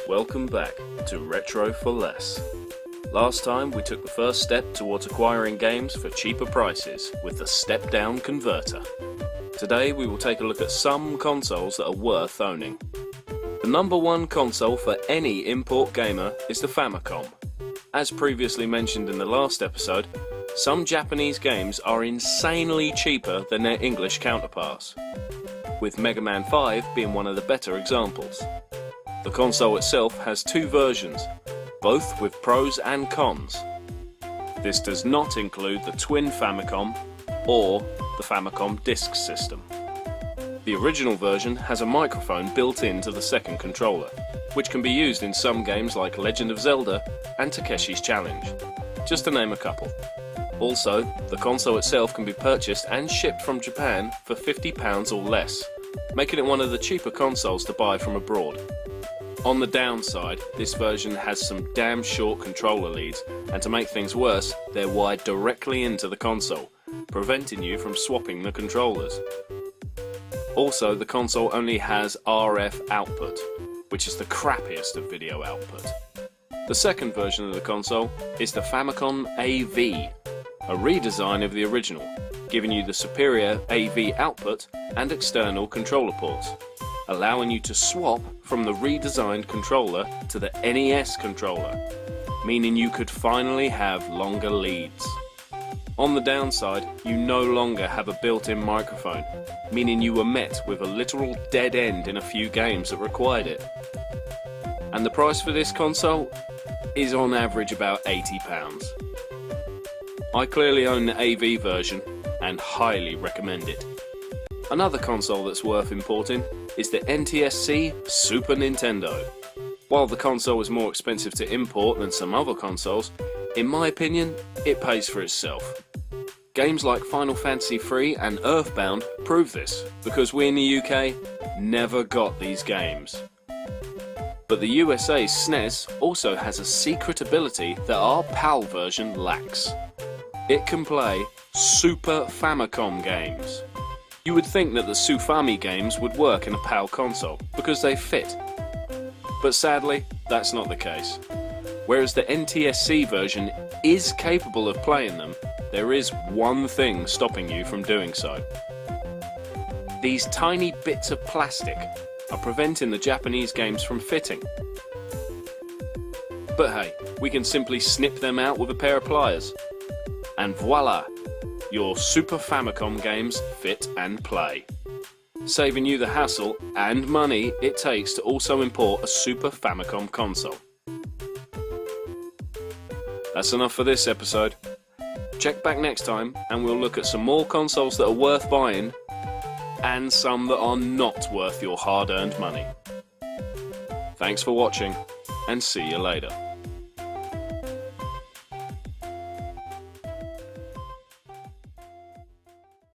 Welcome back to Retro for Less. Last time we took the first step towards acquiring games for cheaper prices with the step-down converter. Today we will take a look at some consoles that are worth owning. The number one console for any import gamer is the Famicom. As previously mentioned in the last episode, some Japanese games are insanely cheaper than their English counterparts, with Mega Man 5 being one of the better examples. The console itself has two versions, both with pros and cons. This does not include the twin Famicom or the Famicom Disk System. The original version has a microphone built into the second controller, which can be used in some games like Legend of Zelda and Takeshi's Challenge, just to name a couple. Also, the console itself can be purchased and shipped from Japan for £50 or less, making it one of the cheaper consoles to buy from abroad. On the downside, this version has some damn short controller leads, and to make things worse, they're wired directly into the console, preventing you from swapping the controllers. Also, the console only has RF output, which is the crappiest of video output. The second version of the console is the Famicom AV, a redesign of the original, giving you the superior AV output and external controller ports, allowing you to swap from the redesigned controller to the NES controller, meaning you could finally have longer leads. On the downside, you no longer have a built-in microphone, meaning you were met with a literal dead end in a few games that required it. And the price for this console is on average about £80. I clearly own the AV version and highly recommend it. Another console that's worth importing is the NTSC Super Nintendo. While the console is more expensive to import than some other consoles, in my opinion, it pays for itself. Games like Final Fantasy III and Earthbound prove this, because we in the UK never got these games. But the USA's SNES also has a secret ability that our PAL version lacks. It can play Super Famicom games. You would think that the Sufami games would work in a PAL console, because they fit. But sadly, that's not the case. Whereas the NTSC version is capable of playing them, there is one thing stopping you from doing so. These tiny bits of plastic are preventing the Japanese games from fitting. But hey, we can simply snip them out with a pair of pliers. And voila! Your Super Famicom games fit and play, saving you the hassle and money it takes to also import a Super Famicom console. That's enough for this episode. Check back next time and we'll look at some more consoles that are worth buying and some that are not worth your hard-earned money. Thanks for watching and see you later.